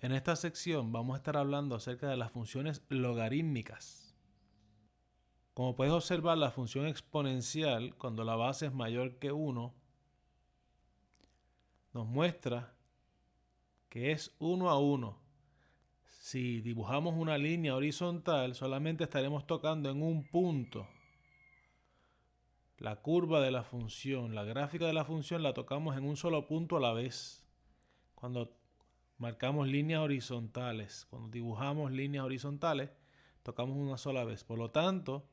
En esta sección vamos a estar hablando acerca de las funciones logarítmicas. Como puedes observar, la función exponencial, cuando la base es mayor que 1, nos muestra que es 1 a 1. Si dibujamos una línea horizontal, solamente estaremos tocando en un punto. La curva de la función, la gráfica de la función la tocamos en un solo punto a la vez. Cuando marcamos líneas horizontales, cuando dibujamos líneas horizontales, tocamos una sola vez. Por lo tanto,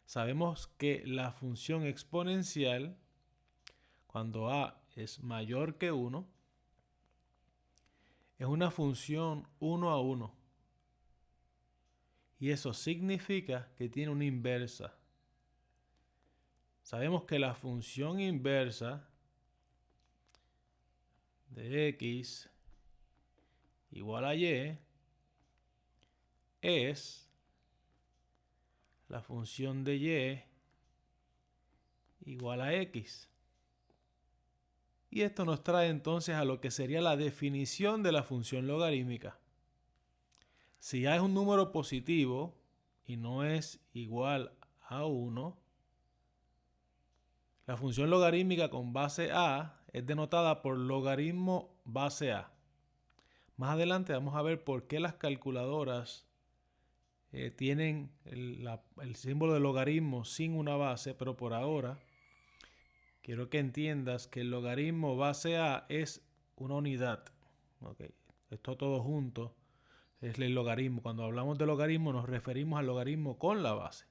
sabemos que la función exponencial, cuando a es mayor que 1, es una función 1 a 1. Y eso significa que tiene una inversa. Sabemos que la función inversa de x igual a y es la función de y igual a x. Y esto nos trae entonces a lo que sería la definición de la función logarítmica. Si a es un número positivo y no es igual a 1, la función logarítmica con base a es denotada por logaritmo base a. Más adelante vamos a ver por qué las calculadoras tienen el símbolo de logaritmo sin una base, pero por ahora quiero que entiendas que el logaritmo base a es una unidad. Okay. Esto todo junto es el logaritmo. Cuando hablamos de logaritmo nos referimos al logaritmo con la base.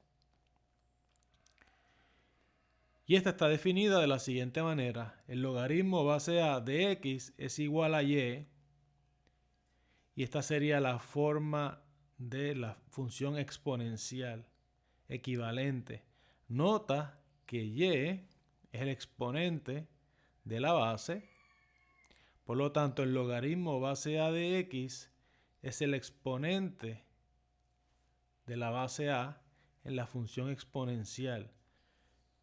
Y esta está definida de la siguiente manera. El logaritmo base a de x es igual a y. Y esta sería la forma de la función exponencial equivalente. Nota que y es el exponente de la base. Por lo tanto, el logaritmo base a de x es el exponente de la base a en la función exponencial.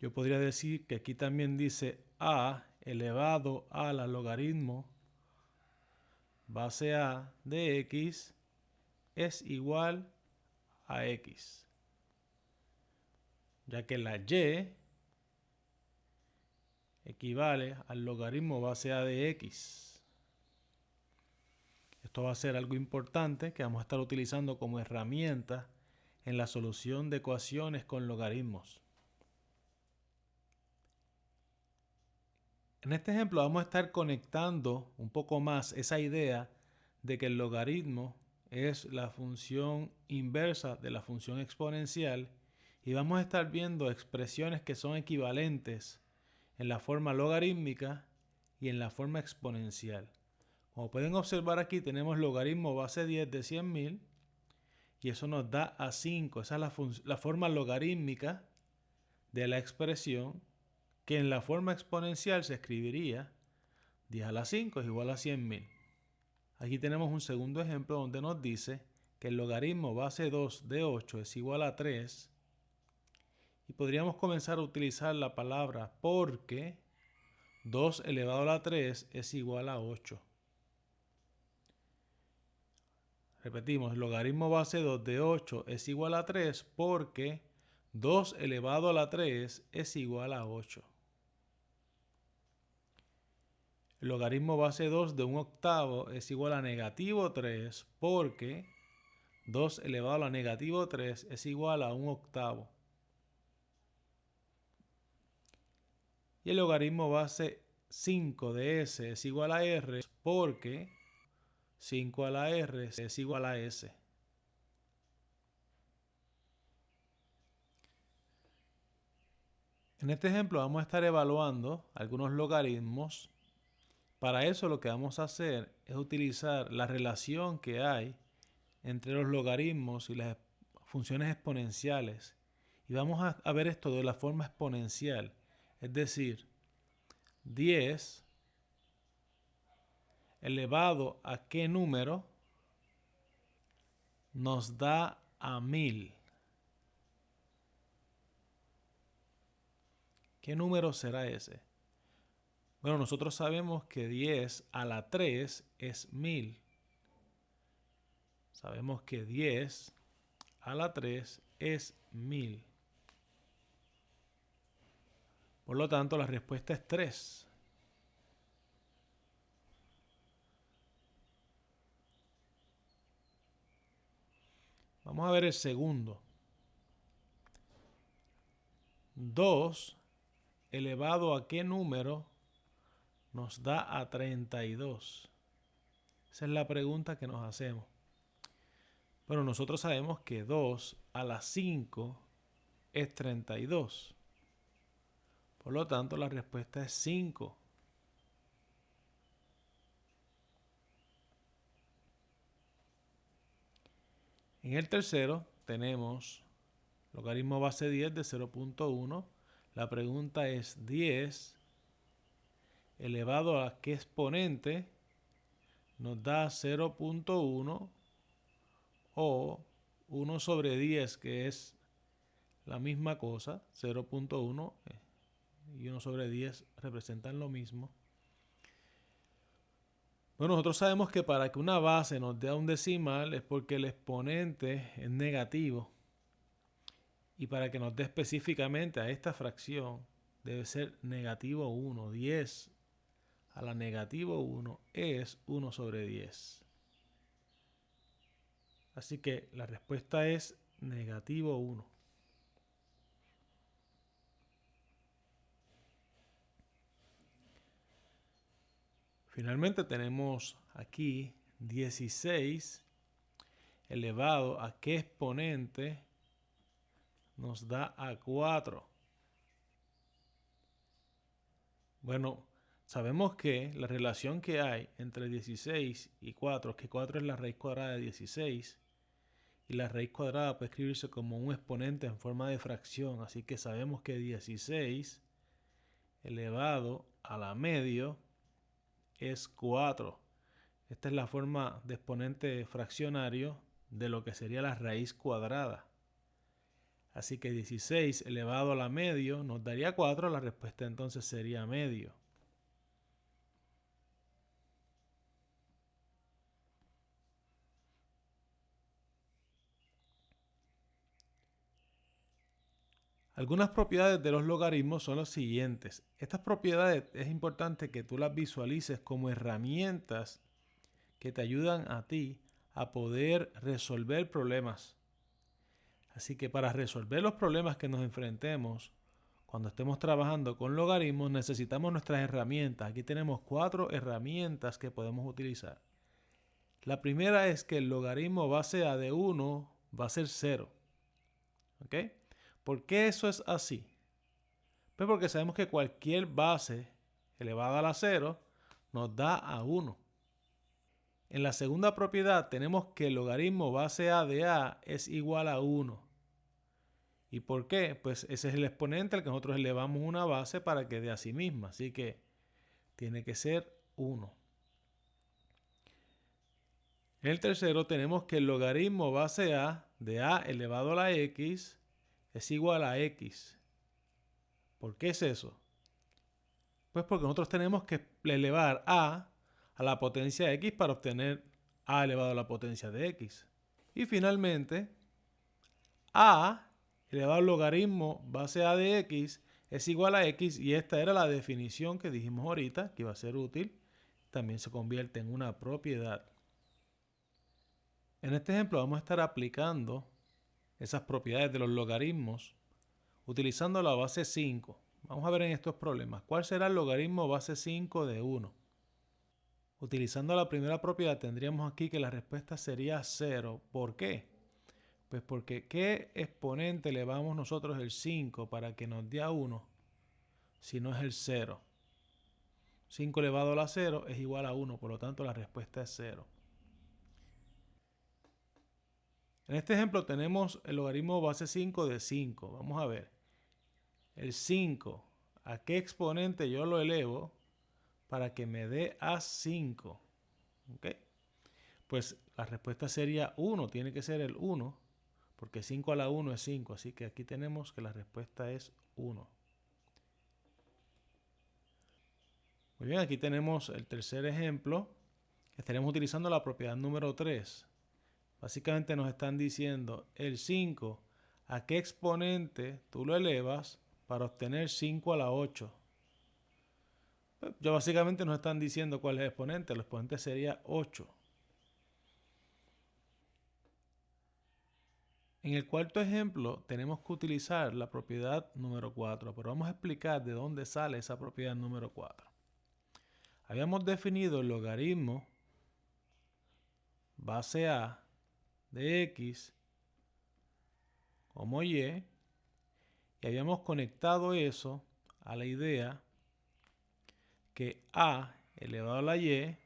Yo podría decir que aquí también dice a elevado a la logaritmo base a de x es igual a x, ya que la y equivale al logaritmo base a de x. Esto va a ser algo importante que vamos a estar utilizando como herramienta en la solución de ecuaciones con logaritmos. En este ejemplo vamos a estar conectando un poco más esa idea de que el logaritmo es la función inversa de la función exponencial y vamos a estar viendo expresiones que son equivalentes en la forma logarítmica y en la forma exponencial. Como pueden observar aquí tenemos logaritmo base 10 de 100.000 y eso nos da a 5. Esa es la forma logarítmica de la expresión que en la forma exponencial se escribiría 10 a la 5 es igual a 100.000. Aquí tenemos un segundo ejemplo donde nos dice que el logaritmo base 2 de 8 es igual a 3 y podríamos comenzar a utilizar la palabra porque 2 elevado a la 3 es igual a 8. Repetimos, el logaritmo base 2 de 8 es igual a 3 porque 2 elevado a la 3 es igual a 8. El logaritmo base 2 de 1/8 es igual a negativo 3 porque 2 elevado a la negativo 3 es igual a 1/8. Y el logaritmo base 5 de s es igual a r porque 5 a la r es igual a s. En este ejemplo vamos a estar evaluando algunos logaritmos. Para eso lo que vamos a hacer es utilizar la relación que hay entre los logaritmos y las funciones exponenciales. Y vamos a ver esto de la forma exponencial. Es decir, 10 elevado a qué número nos da a 1000. ¿Qué número será ese? Bueno, nosotros sabemos que 10 a la 3 es 1000. Sabemos que 10 a la 3 es 1000. Por lo tanto, la respuesta es 3. Vamos a ver el segundo. 2 elevado a qué número nos da a 32. Esa es la pregunta que nos hacemos. Bueno, nosotros sabemos que 2 a la 5 es 32. Por lo tanto, la respuesta es 5. En el tercero tenemos logaritmo base 10 de 0.1. La pregunta es 10 elevado a qué exponente nos da 0.1 o 1 sobre 10, que es la misma cosa. 0.1 y 1 sobre 10 representan lo mismo. Bueno, nosotros sabemos que para que una base nos dé un decimal es porque el exponente es negativo. Y para que nos dé específicamente a esta fracción debe ser negativo 1. 10 a la negativo 1 es 1 sobre 10. Así que la respuesta es negativo 1. Finalmente tenemos aquí 16 elevado a qué exponente nos da a 4. Bueno, sabemos que la relación que hay entre 16 y 4, que 4 es la raíz cuadrada de 16, y la raíz cuadrada puede escribirse como un exponente en forma de fracción, así que sabemos que 16 elevado a la medio es 4. Esta es la forma de exponente fraccionario de lo que sería la raíz cuadrada. Así que 16 elevado a la medio nos daría 4, la respuesta entonces sería medio. Algunas propiedades de los logaritmos son las siguientes. Estas propiedades es importante que tú las visualices como herramientas que te ayudan a ti a poder resolver problemas. Así que para resolver los problemas que nos enfrentemos cuando estemos trabajando con logaritmos necesitamos nuestras herramientas. Aquí tenemos 4 herramientas que podemos utilizar. La primera es que el logaritmo base a de 1 va a ser 0. ¿Ok? ¿Por qué eso es así? Pues porque sabemos que cualquier base elevada a la 0 nos da a 1. En la segunda propiedad tenemos que el logaritmo base a de a es igual a 1. ¿Y por qué? Pues ese es el exponente al que nosotros elevamos una base para que dé a sí misma. Así que tiene que ser 1. En el tercero tenemos que el logaritmo base a de a elevado a la x es igual a x. ¿Por qué es eso? Pues porque nosotros tenemos que elevar a la potencia x para obtener a elevado a la potencia de x. Y finalmente, a elevado al logaritmo base a de x es igual a x, y esta era la definición que dijimos ahorita, que iba a ser útil. También se convierte en una propiedad. En este ejemplo vamos a estar aplicando esas propiedades de los logaritmos utilizando la base 5. Vamos a ver en estos problemas. ¿Cuál será el logaritmo base 5 de 1? Utilizando la primera propiedad tendríamos aquí que la respuesta sería 0. ¿Por qué? Pues porque ¿qué exponente elevamos nosotros el 5 para que nos dé a 1 si no es el 0? 5 elevado a la 0 es igual a 1, por lo tanto la respuesta es 0. En este ejemplo tenemos el logaritmo base 5 de 5. Vamos a ver. El 5, ¿a qué exponente yo lo elevo para que me dé a 5? ¿Ok? Pues la respuesta sería 1, tiene que ser el 1, porque 5 a la 1 es 5, así que aquí tenemos que la respuesta es 1. Muy bien, aquí tenemos el tercer ejemplo. Estaremos utilizando la propiedad número 3. Básicamente nos están diciendo el 5, ¿a qué exponente tú lo elevas para obtener 5 a la 8? Ya básicamente nos están diciendo cuál es el exponente. El exponente sería 8. En el cuarto ejemplo tenemos que utilizar la propiedad número 4, pero vamos a explicar de dónde sale esa propiedad número 4. Habíamos definido el logaritmo base A de X como Y y habíamos conectado eso a la idea que A elevado a la Y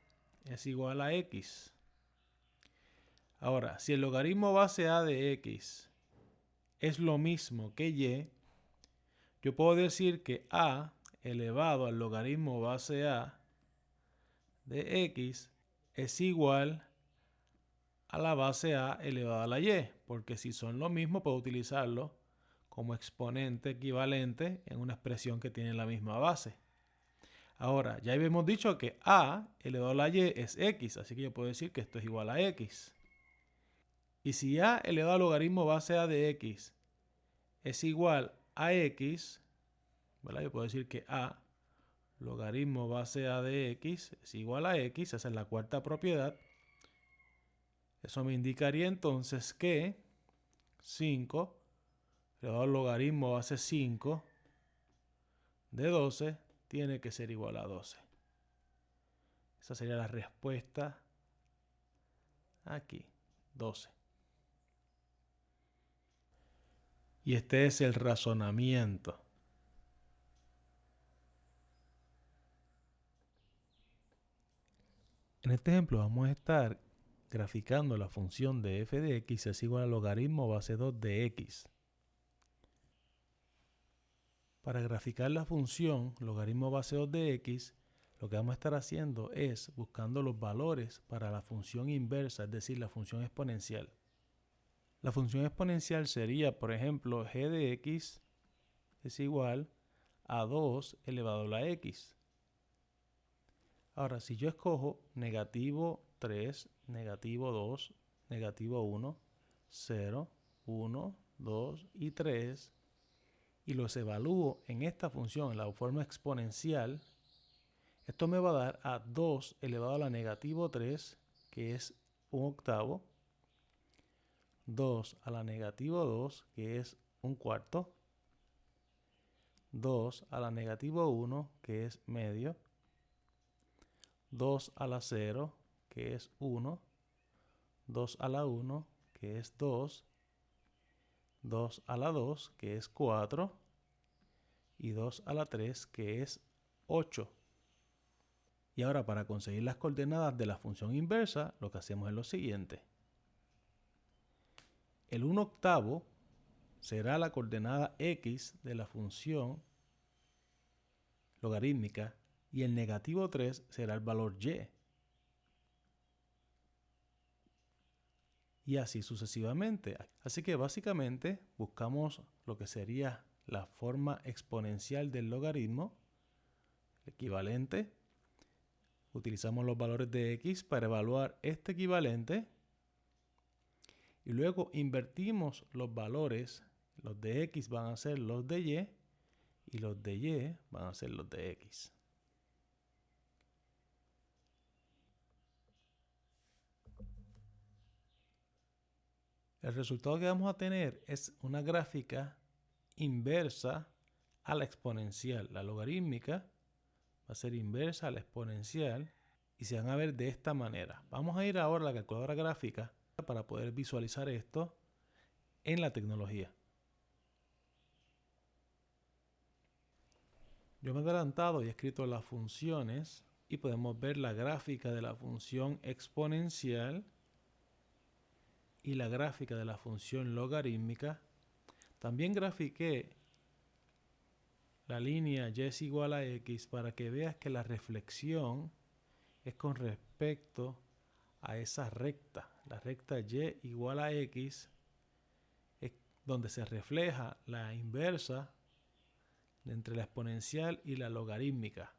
es igual a X. Ahora, si el logaritmo base A de X es lo mismo que Y, yo puedo decir que A elevado al logaritmo base A de X es igual a la base A elevada a la Y, porque si son lo mismo puedo utilizarlo como exponente equivalente en una expresión que tiene la misma base. Ahora, ya habíamos dicho que A elevado a la Y es X, así que yo puedo decir que esto es igual a X. Y si A elevado al logaritmo base A de X es igual a X, ¿verdad? Yo puedo decir que A logaritmo base A de X es igual a X, esa es la cuarta propiedad. Eso me indicaría entonces que 5 elevado al logaritmo base 5 de 12 tiene que ser igual a 12. Esa sería la respuesta aquí, 12. Y este es el razonamiento. En este ejemplo vamos a estar graficando la función de f de x es igual al logaritmo base 2 de x. Para graficar la función logaritmo base 2 de x, lo que vamos a estar haciendo es buscando los valores para la función inversa, es decir, la función exponencial. La función exponencial sería, por ejemplo, g de x es igual a 2 elevado a la x. Ahora, si yo escojo negativo 3, negativo 2, negativo 1, 0, 1, 2 y 3, y los evalúo en esta función, en la forma exponencial, esto me va a dar a 2 elevado a la negativo 3, que es un octavo, 2 a la negativo 2, que es un cuarto, 2 a la negativo 1, que es medio, 2 a la 0, que es 1, 2 a la 1, que es 2, 2 a la 2, que es 4, y 2 a la 3, que es 8. Y ahora para conseguir las coordenadas de la función inversa, lo que hacemos es lo siguiente. El 1 octavo será la coordenada x de la función logarítmica y el negativo 3 será el valor y. Y así sucesivamente. Así que básicamente buscamos lo que sería la forma exponencial del logaritmo, el equivalente. Utilizamos los valores de x para evaluar este equivalente y luego invertimos los valores. Los de x van a ser los de y los de y van a ser los de x. El resultado que vamos a tener es una gráfica inversa a la exponencial. La logarítmica va a ser inversa a la exponencial y se van a ver de esta manera. Vamos a ir ahora a la calculadora gráfica para poder visualizar esto en la tecnología. Yo me he adelantado y he escrito las funciones y podemos ver la gráfica de la función exponencial y la gráfica de la función logarítmica. También grafiqué la línea y es igual a x para que veas que la reflexión es con respecto a esa recta. La recta y igual a x es donde se refleja la inversa entre la exponencial y la logarítmica.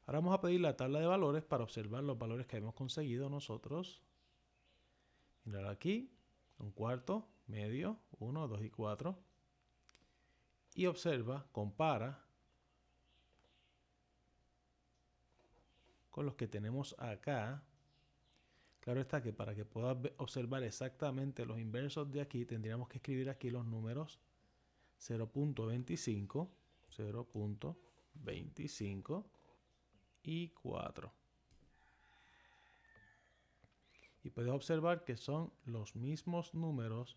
Ahora vamos a pedir la tabla de valores para observar los valores que hemos conseguido nosotros. Mirar aquí, un cuarto, medio, 1, 2 y 4. Y observa, compara con los que tenemos acá. Claro está que para que puedas observar exactamente los inversos de aquí, tendríamos que escribir aquí los números 0.25, 0.25 y 4. Y puedes observar que son los mismos números,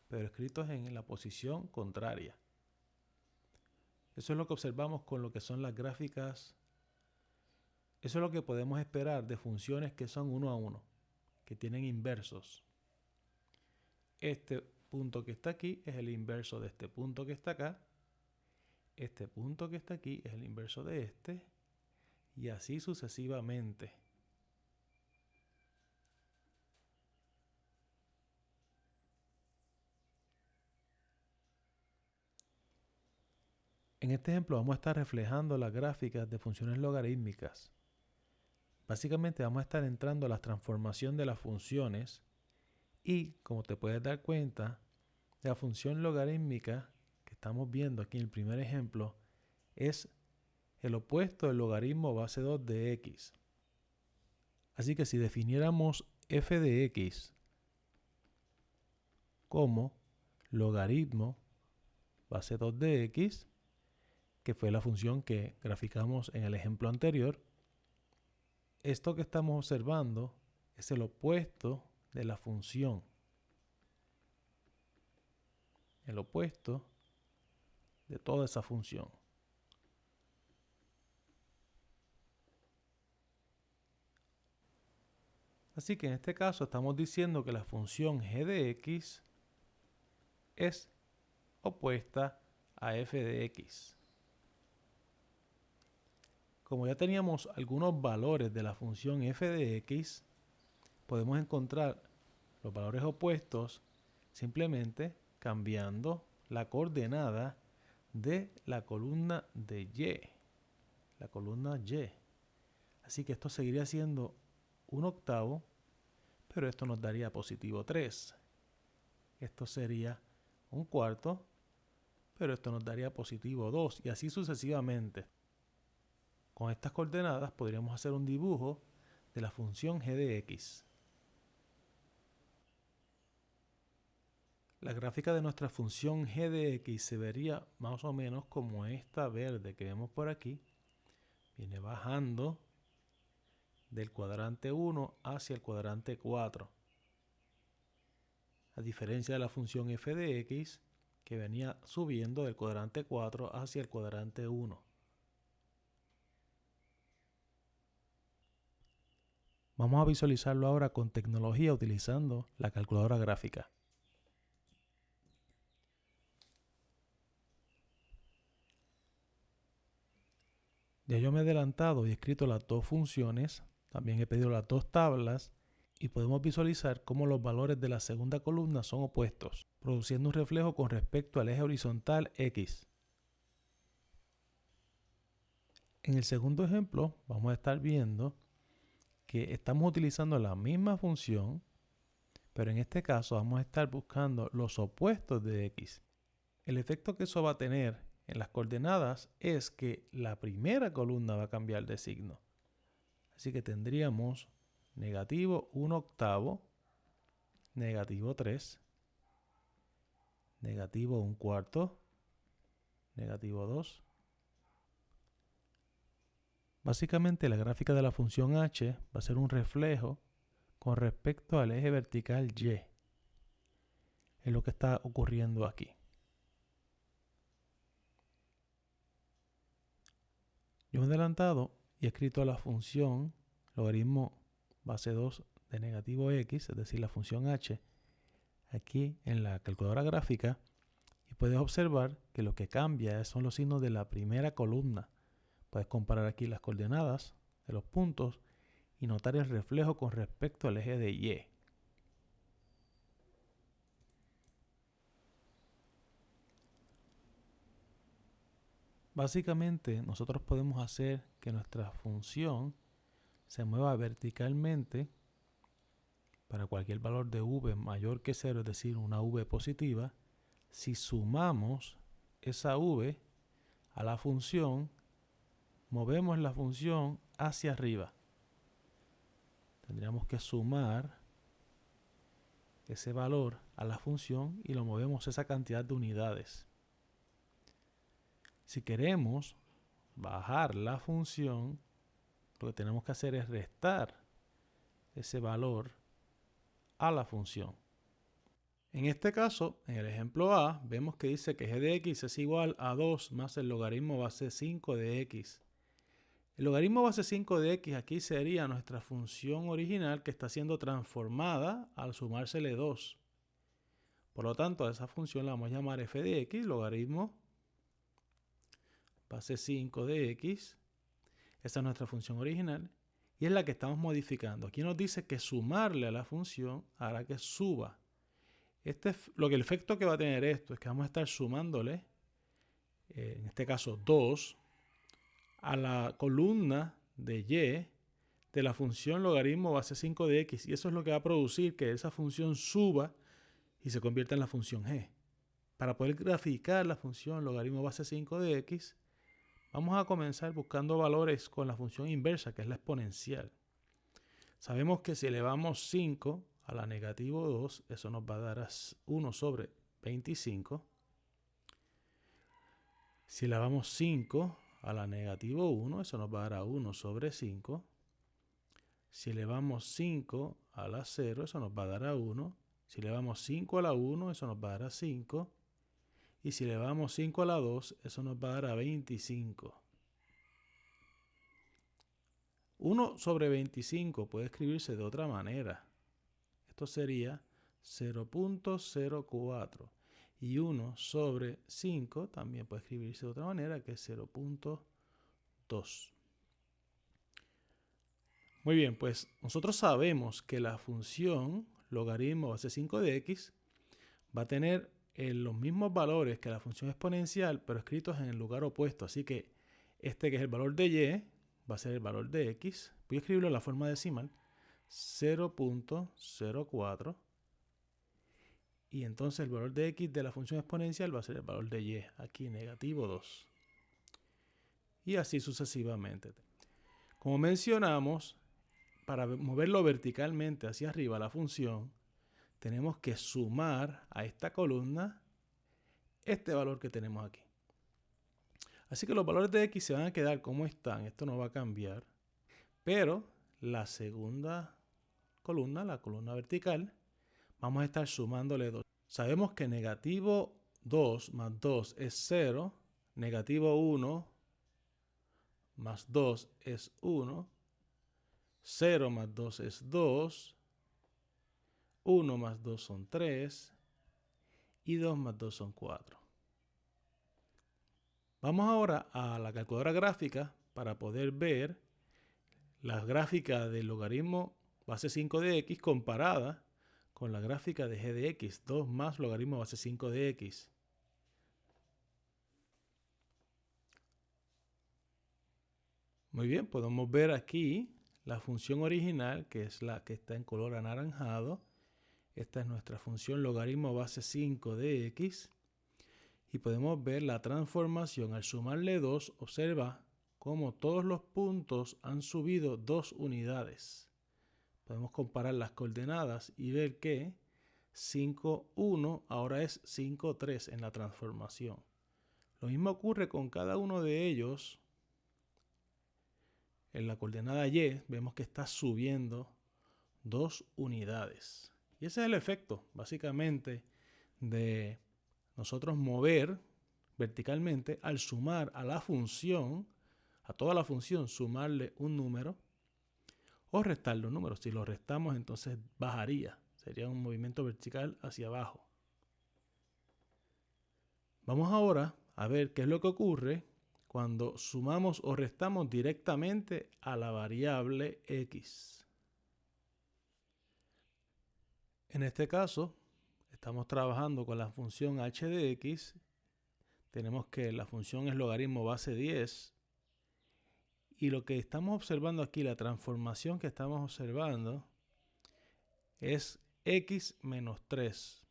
pero escritos en la posición contraria. Eso es lo que observamos con lo que son las gráficas. Eso es lo que podemos esperar de funciones que son 1 a 1, que tienen inversos. Este punto que está aquí es el inverso de este punto que está acá. Este punto que está aquí es el inverso de este. Y así sucesivamente. En este ejemplo vamos a estar reflejando las gráficas de funciones logarítmicas. Básicamente vamos a estar entrando a la transformación de las funciones y, como te puedes dar cuenta, la función logarítmica que estamos viendo aquí en el primer ejemplo es el opuesto del logaritmo base 2 de x. Así que si definiéramos f de x como logaritmo base 2 de x, que fue la función que graficamos en el ejemplo anterior, esto que estamos observando es el opuesto de la función. El opuesto de toda esa función. Así que en este caso estamos diciendo que la función g de x es opuesta a f de x. Como ya teníamos algunos valores de la función f de x, podemos encontrar los valores opuestos simplemente cambiando la coordenada de la columna de y. La columna y. Así que esto seguiría siendo 1/8, pero esto nos daría positivo 3. Esto sería 1/4, pero esto nos daría positivo 2 y así sucesivamente. Con estas coordenadas podríamos hacer un dibujo de la función g de x. La gráfica de nuestra función g de x se vería más o menos como esta verde que vemos por aquí. Viene bajando del cuadrante 1 hacia el cuadrante 4. A diferencia de la función f de x, que venía subiendo del cuadrante 4 hacia el cuadrante 1. Vamos a visualizarlo ahora con tecnología utilizando la calculadora gráfica. Ya yo me he adelantado y he escrito las dos funciones, también he pedido las dos tablas y podemos visualizar cómo los valores de la segunda columna son opuestos, produciendo un reflejo con respecto al eje horizontal x. En el segundo ejemplo vamos a estar viendo que estamos utilizando la misma función, pero en este caso vamos a estar buscando los opuestos de x. El efecto que eso va a tener en las coordenadas es que la primera columna va a cambiar de signo. Así que tendríamos negativo 1/8, negativo 3, negativo 1/4, negativo 2. Básicamente la gráfica de la función h va a ser un reflejo con respecto al eje vertical y. Es lo que está ocurriendo aquí. Yo me he adelantado y he escrito la función logaritmo base 2 de negativo x, es decir, la función h, aquí en la calculadora gráfica, y puedes observar que lo que cambia son los signos de la primera columna. Puedes comparar aquí las coordenadas de los puntos y notar el reflejo con respecto al eje de y. Básicamente, nosotros podemos hacer que nuestra función se mueva verticalmente para cualquier valor de v mayor que 0, es decir, una v positiva, si sumamos esa v a la función, movemos la función hacia arriba. Tendríamos que sumar ese valor a la función y lo movemos esa cantidad de unidades. Si queremos bajar la función, lo que tenemos que hacer es restar ese valor a la función. En este caso, en el ejemplo A, vemos que dice que g de x es igual a 2 más el logaritmo base 5 de x. El logaritmo base 5 de x aquí sería nuestra función original que está siendo transformada al sumársele 2. Por lo tanto, a esa función la vamos a llamar f de x, logaritmo base 5 de x. Esa es nuestra función original y es la que estamos modificando. Aquí nos dice que sumarle a la función hará que suba. El efecto que va a tener esto es que vamos a estar sumándole, en este caso 2, a la columna de y de la función logaritmo base 5 de x. Y eso es lo que va a producir que esa función suba y se convierta en la función g. Para poder graficar la función logaritmo base 5 de x, vamos a comenzar buscando valores con la función inversa, que es la exponencial. Sabemos que si elevamos 5 a la negativo 2, eso nos va a dar 1 sobre 25. Si elevamos 5 a la negativo 1, eso nos va a dar 1 sobre 5. Si elevamos 5 a la 0, eso nos va a dar 1. Si elevamos 5 a la 1, eso nos va a dar 5. Y si elevamos 5 a la 2, eso nos va a dar 25. 1 sobre 25 puede escribirse de otra manera. Esto sería 0.04. Y 1 sobre 5 también puede escribirse de otra manera, que es 0.2. Muy bien, pues nosotros sabemos que la función logaritmo base 5 de x va a tener los mismos valores que la función exponencial, pero escritos en el lugar opuesto. Así que este, que es el valor de y, va a ser el valor de x. Voy a escribirlo en la forma decimal, 0.04. Y entonces el valor de x de la función exponencial va a ser el valor de y, aquí negativo 2. Y así sucesivamente. Como mencionamos, para moverlo verticalmente hacia arriba la función, tenemos que sumar a esta columna este valor que tenemos aquí. Así que los valores de x se van a quedar como están, esto no va a cambiar, pero la segunda columna, la columna vertical, vamos a estar sumándole 2. Sabemos que negativo 2 más 2 es 0, negativo 1 más 2 es 1, 0 más 2 es 2, 1 más 2 son 3 y 2 más 2 son 4. Vamos ahora a la calculadora gráfica para poder ver la gráfica del logaritmo base 5 de x comparada con la gráfica de g de x, 2 más logaritmo base 5 de x. Muy bien, podemos ver aquí la función original, que es la que está en color anaranjado. Esta es nuestra función logaritmo base 5 de x. Y podemos ver la transformación. Al sumarle 2, observa cómo todos los puntos han subido 2 unidades. Podemos comparar las coordenadas y ver que 5, 1 ahora es 5, 3 en la transformación. Lo mismo ocurre con cada uno de ellos. En la coordenada y vemos que está subiendo 2 unidades. Y ese es el efecto, básicamente, de nosotros mover verticalmente al sumar a la función, a toda la función, sumarle un número o restarle un número. Si lo restamos, entonces bajaría. Sería un movimiento vertical hacia abajo. Vamos ahora a ver qué es lo que ocurre cuando sumamos o restamos directamente a la variable x. En este caso, estamos trabajando con la función h de x. Tenemos que la función es logaritmo base 10. Y lo que estamos observando aquí, la transformación que estamos observando, es x menos 3.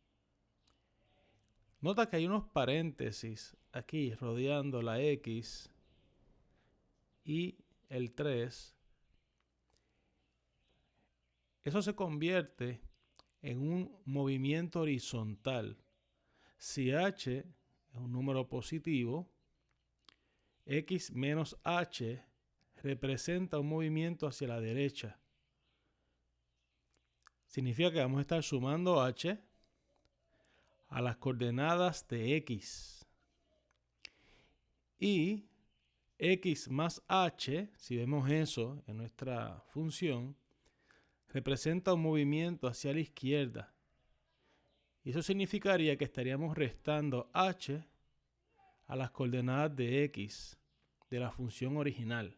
Nota que hay unos paréntesis aquí rodeando la x y el 3. Eso se convierte en un movimiento horizontal. Si h es un número positivo, x menos h representa un movimiento hacia la derecha. Significa que vamos a estar sumando h a las coordenadas de x. Y x más h, si vemos eso en nuestra función, representa un movimiento hacia la izquierda. Y eso significaría que estaríamos restando h a las coordenadas de x de la función original.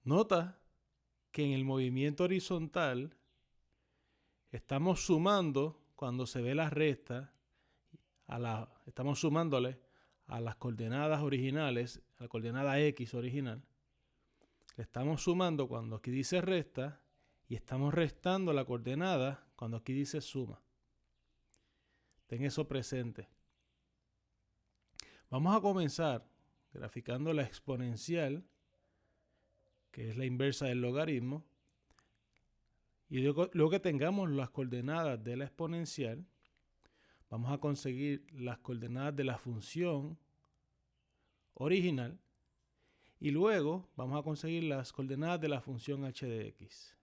Nota que en el movimiento horizontal estamos sumando cuando se ve la resta, estamos sumándole a las coordenadas originales, a la coordenada x original. Le estamos sumando cuando aquí dice resta y estamos restando la coordenada cuando aquí dice suma. Ten eso presente. Vamos a comenzar graficando la exponencial, que es la inversa del logaritmo. Y luego que tengamos las coordenadas de la exponencial, vamos a conseguir las coordenadas de la función original. Y luego vamos a conseguir las coordenadas de la función h de x.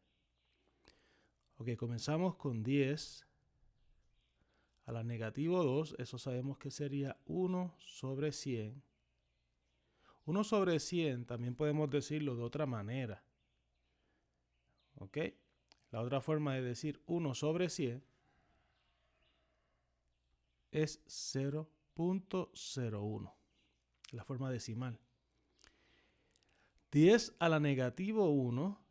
Ok, comenzamos con 10 a la negativo 2. Eso sabemos que sería 1 sobre 100. 1 sobre 100 también podemos decirlo de otra manera. Ok, la otra forma de decir 1 sobre 100 es 0.01, la forma decimal. 10 a la negativo 1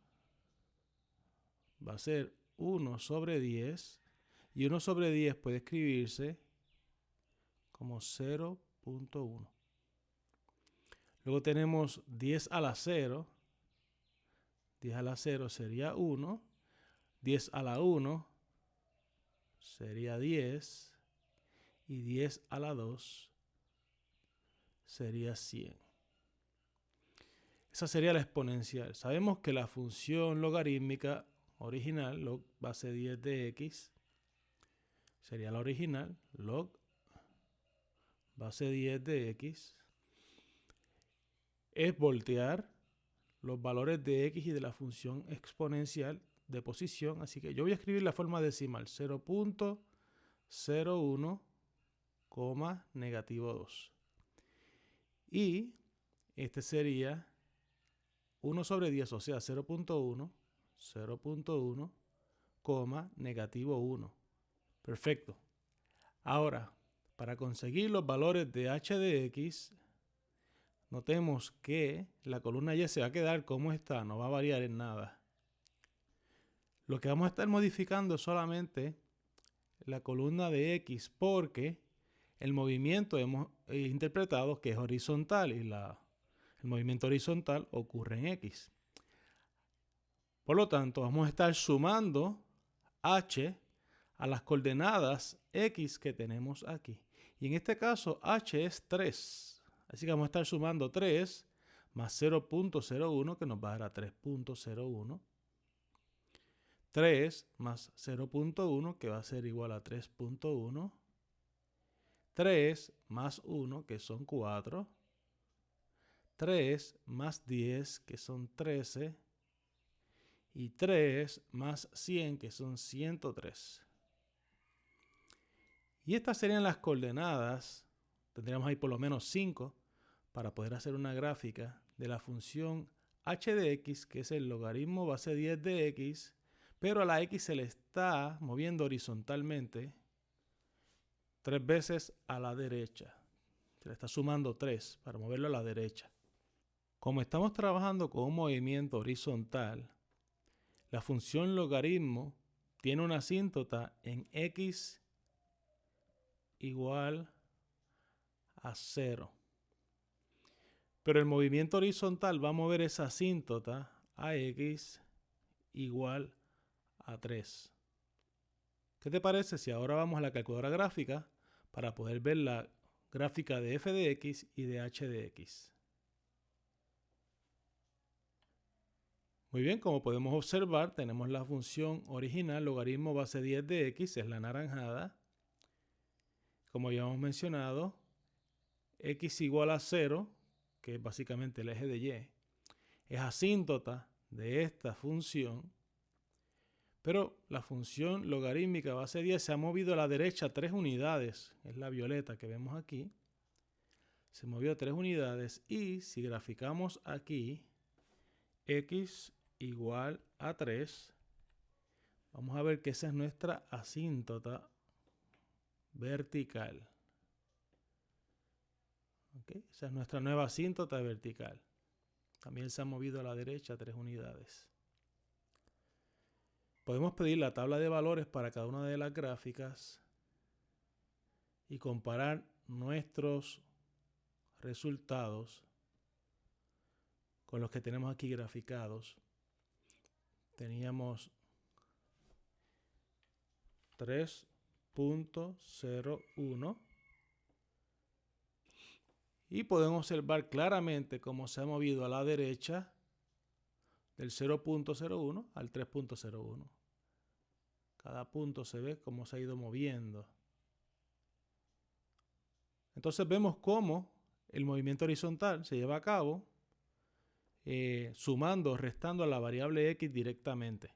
va a ser 1 sobre 10. Y 1 sobre 10 puede escribirse como 0.1. Luego tenemos 10 a la 0. 10 a la 0 sería 1. 10 a la 1 sería 10. Y 10 a la 2 sería 100. Esa sería la exponencial. Sabemos que la función logarítmica original, log base 10 de x, sería la original, log base 10 de x, es voltear los valores de x y de la función exponencial de posición. Así que yo voy a escribir la forma decimal, 0.01, negativo 2. Y este sería 1 sobre 10, o sea, 0.1, 0.1, negativo 1. Perfecto. Ahora, para conseguir los valores de h de x, notemos que la columna y se va a quedar como está, no va a variar en nada. Lo que vamos a estar modificando es solamente la columna de x, porque el movimiento hemos interpretado que es horizontal y el movimiento horizontal ocurre en x. Por lo tanto, vamos a estar sumando h a las coordenadas x que tenemos aquí. Y en este caso, h es 3. Así que vamos a estar sumando 3 más 0.01, que nos va a dar a 3.01. 3 más 0.1, que va a ser igual a 3.1. 3 más 1, que son 4. 3 más 10, que son 13. Y 3 más 100, que son 103. Y estas serían las coordenadas. Tendríamos ahí por lo menos 5 para poder hacer una gráfica de la función h de x, que es el logaritmo base 10 de x, pero a la x se le está moviendo horizontalmente 3 veces a la derecha. Se le está sumando 3 para moverlo a la derecha. Como estamos trabajando con un movimiento horizontal, la función logaritmo tiene una asíntota en x igual a 0. Pero el movimiento horizontal va a mover esa asíntota a x igual a 3. ¿Qué te parece si ahora vamos a la calculadora gráfica para poder ver la gráfica de f de x y de h de x? Muy bien, como podemos observar, tenemos la función original, logaritmo base 10 de x, es la naranjada. Como ya hemos mencionado, x igual a 0, que es básicamente el eje de y, es asíntota de esta función, pero la función logarítmica base 10 se ha movido a la derecha 3 unidades, es la violeta que vemos aquí, se movió 3 unidades y si graficamos aquí x igual a 3, vamos a ver que esa es nuestra asíntota vertical. ¿Okay? Esa es nuestra nueva asíntota vertical. También se ha movido a la derecha 3 unidades. Podemos pedir la tabla de valores para cada una de las gráficas y comparar nuestros resultados con los que tenemos aquí graficados. Teníamos 3.01 y podemos observar claramente cómo se ha movido a la derecha del 0.01 al 3.01. Cada punto se ve cómo se ha ido moviendo. Entonces vemos cómo el movimiento horizontal se lleva a cabo sumando o restando a la variable x directamente.